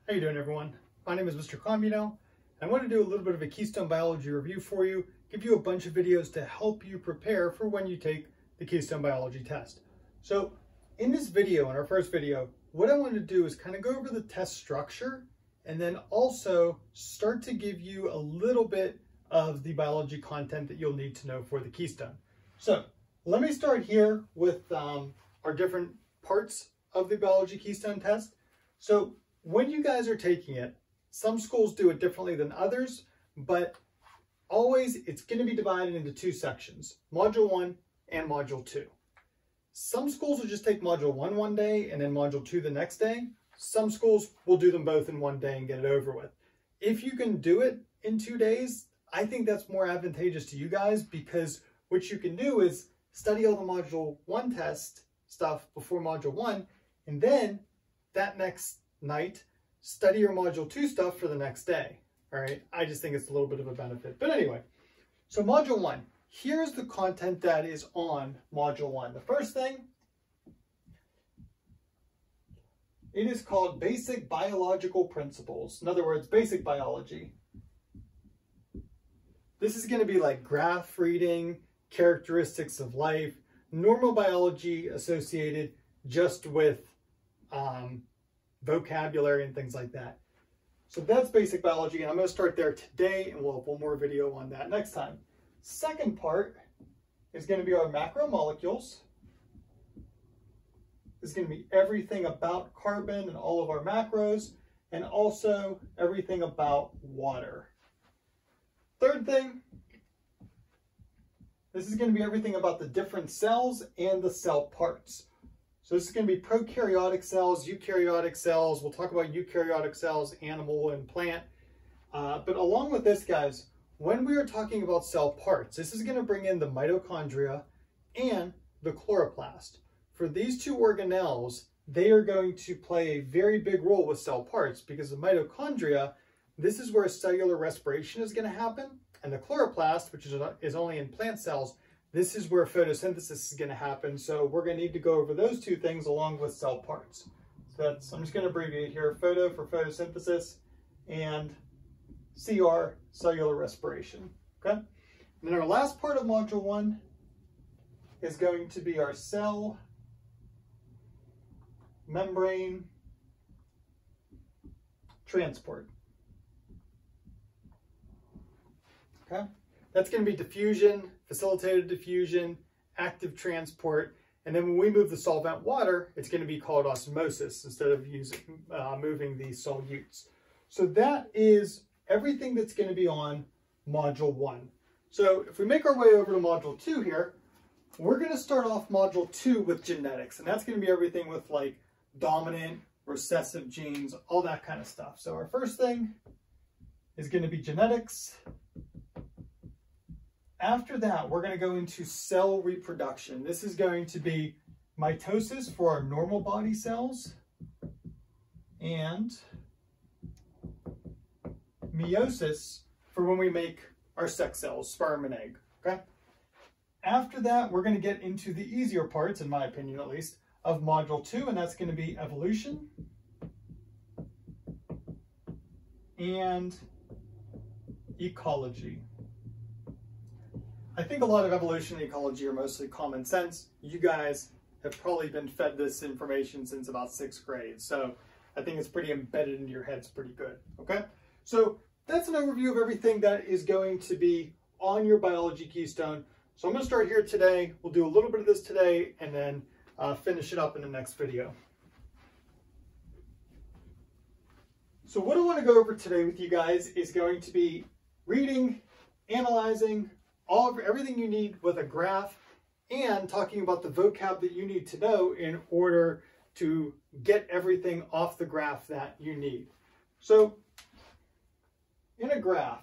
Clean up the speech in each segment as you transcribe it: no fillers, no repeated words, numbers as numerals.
How you doing, everyone? My name is Mr. Combino. I want to do a little bit of a Keystone biology review for you, give you a bunch of videos to help you prepare for when you take the Keystone biology test. So in this video, in our first video, what I want to do is kind of go over the test structure and then also start to give you a little bit of the biology content that you'll need to know for the Keystone. So let me start here with our different parts of the biology Keystone test. So when you guys are taking it, some schools do it differently than others, but always it's going to be divided into two sections, Module 1 and Module 2. Some schools will just take Module 1 one day and then Module 2 the next day. Some schools will do them both in one day and get it over with. If you can do it in 2 days, I think that's more advantageous to you guys, because what you can do is study all the Module 1 test stuff before Module 1, and then that next night, study your Module 2 stuff for the next day. All right, I just think it's a little bit of a benefit. But anyway, so Module 1, here's the content that is on Module 1. The first thing, it is called Basic Biological Principles. In other words, basic biology. This is going to be like graph reading, characteristics of life, normal biology associated just with vocabulary and things like that. So that's basic biology, and I'm going to start there today, and we'll have one more video on that next time. Second part is going to be our macromolecules. This is going to be everything about carbon and all of our macros, and also everything about water. Third thing, this is going to be everything about the different cells and the cell parts. So this is going to be prokaryotic cells, eukaryotic cells. We'll talk about eukaryotic cells, animal and plant. But along with this, guys, when we are talking about cell parts, this is going to bring in the mitochondria and the chloroplast. For these two organelles, they are going to play a very big role with cell parts, because the mitochondria, this is where cellular respiration is going to happen. And the chloroplast, which is only in plant cells, this is where photosynthesis is going to happen. So we're going to need to go over those two things along with cell parts. So that's, I'm just going to abbreviate here, photo for photosynthesis and CR, cellular respiration. Okay. And then our last part of Module 1 is going to be our cell membrane transport. Okay. That's going to be diffusion, facilitated diffusion, active transport, and then when we move the solvent water, it's going to be called osmosis instead of moving the solutes. So that is everything that's going to be on Module 1. So if we make our way over to Module 2 here, we're going to start off Module 2 with genetics, and that's going to be everything with like dominant, recessive genes, all that kind of stuff. So our first thing is going to be genetics. After that, we're going to go into cell reproduction. This is going to be mitosis for our normal body cells and meiosis for when we make our sex cells, sperm and egg. Okay. After that, we're going to get into the easier parts, in my opinion at least, of Module 2, and that's going to be evolution and ecology. I think a lot of evolution and ecology are mostly common sense. You guys have probably been fed this information since about 6th grade, so I think it's pretty embedded into your heads pretty good, okay? So that's an overview of everything that is going to be on your biology Keystone. So I'm going to start here today. We'll do a little bit of this today and then finish it up in the next video. So what I want to go over today with you guys is going to be reading, analyzing, everything you need with a graph, and talking about the vocab that you need to know in order to get everything off the graph that you need. So in a graph,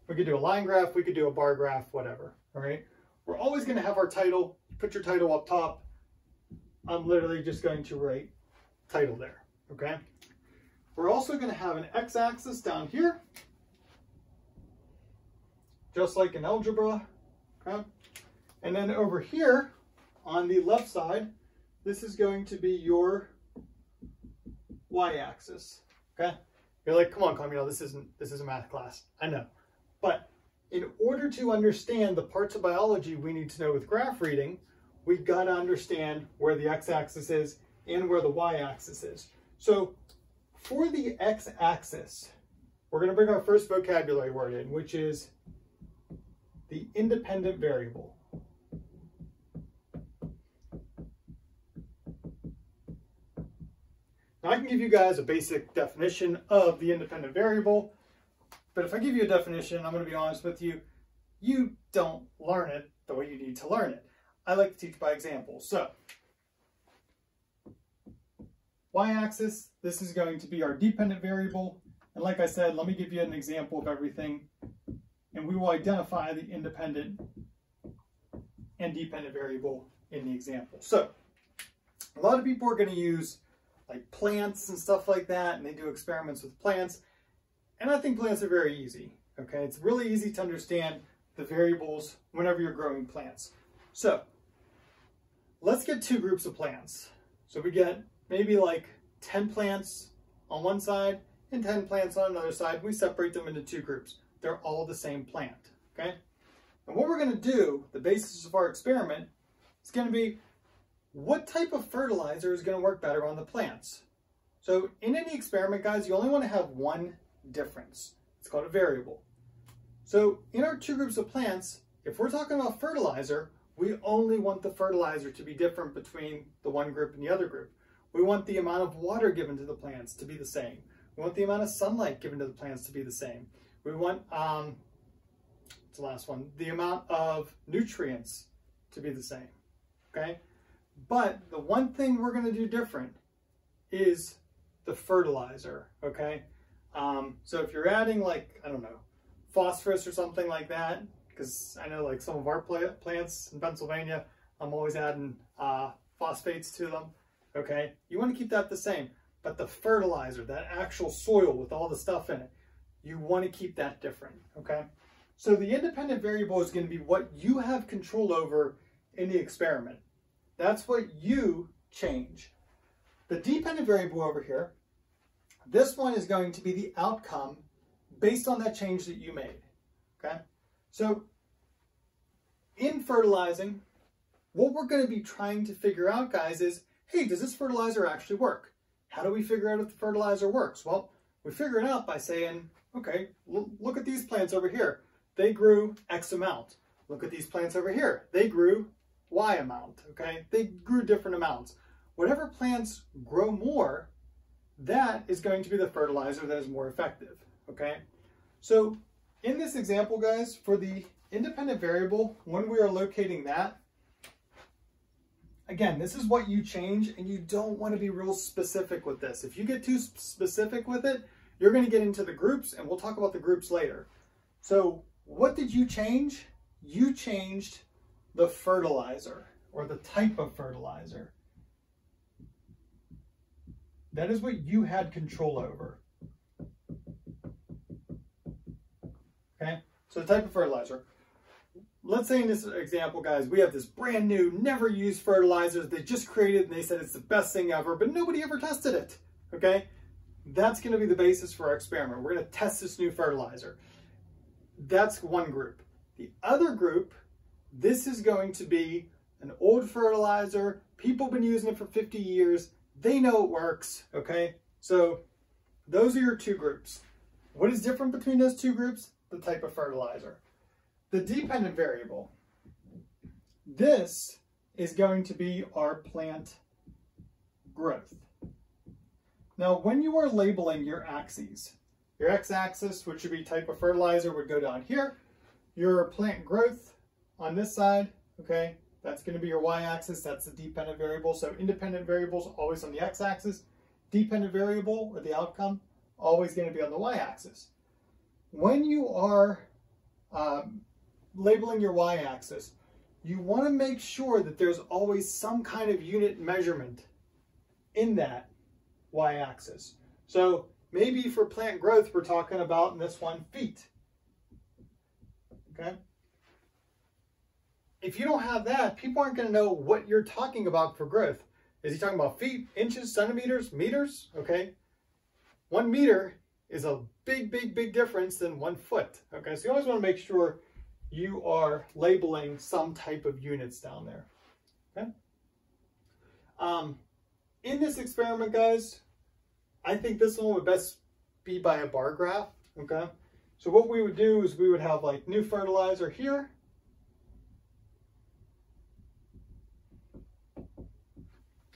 we could do a line graph, we could do a bar graph, whatever, all right? We're always going to have our title. Put your title up top. I'm literally just going to write title there, okay? We're also going to have an x-axis down here, just like in algebra, okay? And then over here on the left side, this is going to be your y-axis, okay? You're like, come on, Camilo, this is a math class. I know. But in order to understand the parts of biology we need to know with graph reading, we've got to understand where the x-axis is and where the y-axis is. So for the x-axis, we're going to bring our first vocabulary word in, which is the independent variable. Now I can give you guys a basic definition of the independent variable, but if I give you a definition, I'm going to be honest with you, you don't learn it the way you need to learn it. I like to teach by example. So, y-axis, this is going to be our dependent variable. And like I said, let me give you an example of everything. And we will identify the independent and dependent variable in the example. So, a lot of people are going to use like plants and stuff like that, and they do experiments with plants. And I think plants are very easy, okay? It's really easy to understand the variables whenever you're growing plants. So, let's get two groups of plants. So we get maybe like 10 plants on one side and 10 plants on another side. We separate them into two groups. They're all the same plant, okay? And what we're gonna do, the basis of our experiment, is gonna be what type of fertilizer is gonna work better on the plants. So in any experiment, guys, you only wanna have one difference. It's called a variable. So in our two groups of plants, if we're talking about fertilizer, we only want the fertilizer to be different between the one group and the other group. We want the amount of water given to the plants to be the same. We want the amount of sunlight given to the plants to be the same. We want, what's the last one? The amount of nutrients to be the same, okay? But the one thing we're gonna do different is the fertilizer, okay? So if you're adding like, I don't know, phosphorus or something like that, because I know like some of our plants in Pennsylvania, I'm always adding phosphates to them, okay? You want to keep that the same, but the fertilizer, that actual soil with all the stuff in it, you want to keep that different, okay? So the independent variable is going to be what you have control over in the experiment. That's what you change. The dependent variable over here, this one is going to be the outcome based on that change that you made, okay? So in fertilizing, what we're going to be trying to figure out, guys, is, hey, does this fertilizer actually work? How do we figure out if the fertilizer works? Well, we figure it out by saying, okay, look at these plants over here. They grew X amount. Look at these plants over here. They grew Y amount, okay? They grew different amounts. Whatever plants grow more, that is going to be the fertilizer that is more effective, okay? So in this example, guys, for the independent variable, when we are locating that, again, this is what you change, and you don't want to be real specific with this. If you get too specific with it, you're going to get into the groups, and we'll talk about the groups later. So what did you change? You changed the fertilizer, or the type of fertilizer. That is what you had control over. Okay, so the type of fertilizer. Let's say in this example, guys, we have this brand new, never used fertilizers they just created, and they said it's the best thing ever, but nobody ever tested it, okay? That's gonna be the basis for our experiment. We're gonna test this new fertilizer. That's one group. The other group, this is going to be an old fertilizer. People have been using it for 50 years. They know it works, okay? So those are your two groups. What is different between those two groups? The type of fertilizer. The dependent variable. This is going to be our plant growth. Now, when you are labeling your axes, your x-axis, which would be type of fertilizer, would go down here. Your plant growth on this side, okay, that's going to be your y-axis. That's the dependent variable. So independent variables always on the x-axis. Dependent variable, or the outcome, always going to be on the y-axis. When you are labeling your y-axis, you want to make sure that there's always some kind of unit measurement in that y-axis. So maybe for plant growth, we're talking about in this one, feet. Okay? If you don't have that, people aren't going to know what you're talking about for growth. Is he talking about feet, inches, centimeters, meters? Okay? 1 meter is a big difference than 1 foot. Okay, so you always want to make sure you are labeling some type of units down there. Okay. In this experiment, guys, I think this one would best be by a bar graph. Okay, so what we would do is we would have like new fertilizer here,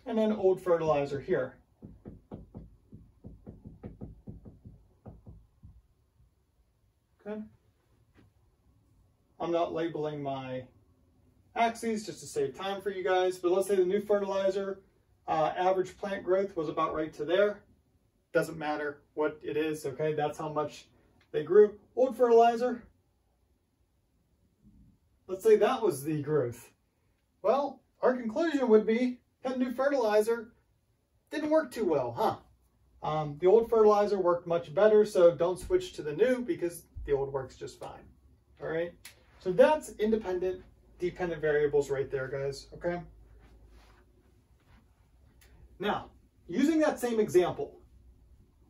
and then old fertilizer here. Okay. I'm not labeling my axes just to save time for you guys, but let's say the new fertilizer average plant growth was about right to there. Doesn't matter what it is, okay? That's how much they grew. Old fertilizer, let's say that was the growth. Well, our conclusion would be that new fertilizer didn't work too well, huh? The old fertilizer worked much better, so don't switch to the new because the old works just fine. All right, so that's independent, dependent variables right there, guys, okay? Now, using that same example,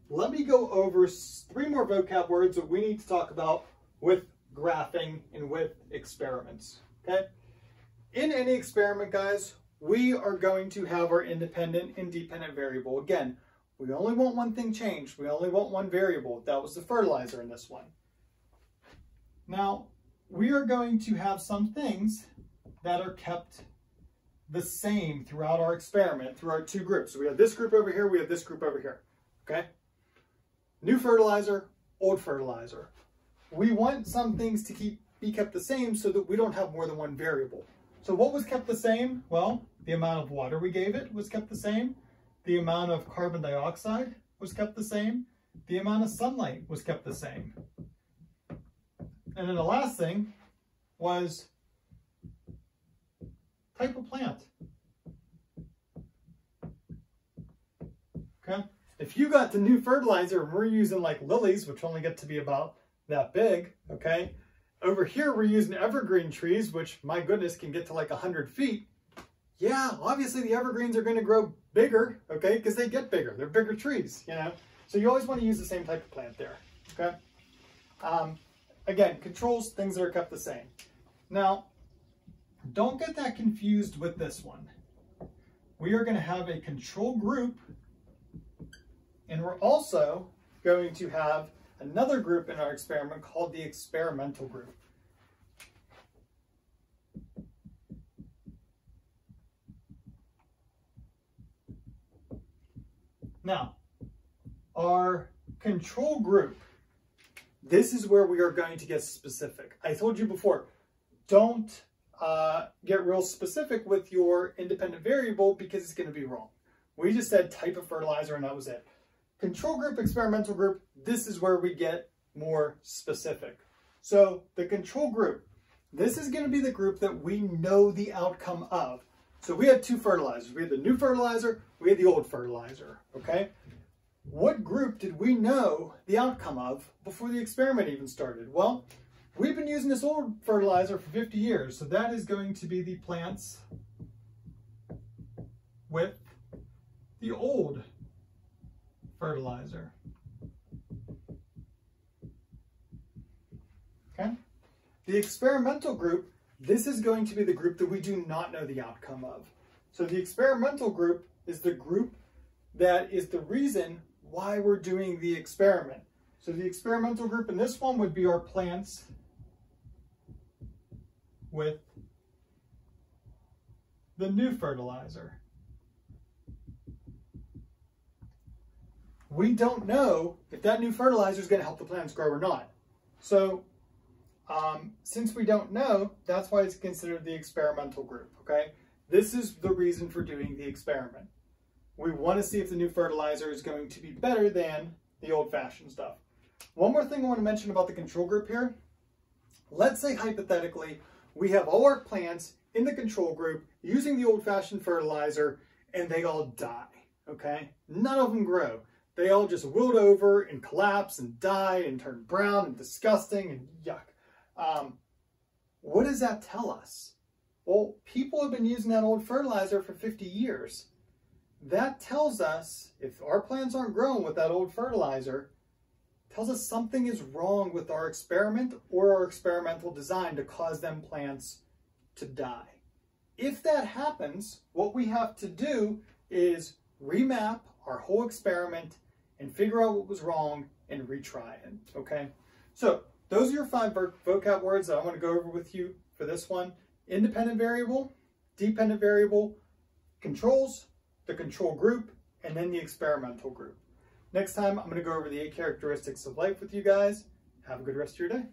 let me go over 3 more vocab words that we need to talk about with graphing and with experiments, okay? In any experiment, guys, we are going to have our independent and dependent variable. Again, we only want one thing changed. We only want one variable. That was the fertilizer in this one. Now, we are going to have some things that are kept the same throughout our experiment, through our 2 groups. So we have this group over here, we have this group over here, okay? New fertilizer, old fertilizer. We want some things to be kept the same so that we don't have more than one variable. So what was kept the same? Well, the amount of water we gave it was kept the same. The amount of carbon dioxide was kept the same. The amount of sunlight was kept the same. And then the last thing was type of plant. Okay? If you got the new fertilizer and we're using like lilies, which only get to be about that big, okay? Over here, we're using evergreen trees, which, my goodness, can get to like 100 feet. Yeah, obviously the evergreens are going to grow bigger, okay? Because they get bigger. They're bigger trees, you know? So you always want to use the same type of plant there, okay? Again, controls things that are kept the same. Now, don't get that confused with this one. We are going to have a control group, and we're also going to have another group in our experiment called the experimental group. Now, our control group, this is where we are going to get specific. I told you before, don't get real specific with your independent variable because it's going to be wrong. We just said type of fertilizer and that was it. Control group, experimental group, this is where we get more specific. So the control group, this is going to be the group that we know the outcome of. So we had 2 fertilizers. We had the new fertilizer, we had the old fertilizer, okay? What group did we know the outcome of before the experiment even started? Well, we've been using this old fertilizer for 50 years, so that is going to be the plants with the old fertilizer. Okay? The experimental group, this is going to be the group that we do not know the outcome of. So the experimental group is the group that is the reason why we're doing the experiment. So the experimental group in this one would be our plants with the new fertilizer. We don't know if that new fertilizer is going to help the plants grow or not. So since we don't know, that's why it's considered the experimental group, okay? This is the reason for doing the experiment. We want to see if the new fertilizer is going to be better than the old-fashioned stuff. One more thing I want to mention about the control group here. Let's say hypothetically, we have all our plants in the control group using the old-fashioned fertilizer and they all die, okay? None of them grow. They all just wilt over and collapse and die and turn brown and disgusting and yuck. What does that tell us? Well, people have been using that old fertilizer for 50 years. that tells us, if our plants aren't growing with that old fertilizer, tells us something is wrong with our experiment or our experimental design to cause them plants to die. If that happens, what we have to do is remap our whole experiment and figure out what was wrong and retry it, okay? So those are your 5 vocab words that I want to go over with you for this one. Independent variable, dependent variable, controls, the control group, and then the experimental group. Next time, I'm going to go over the 8 characteristics of life with you guys. Have a good rest of your day.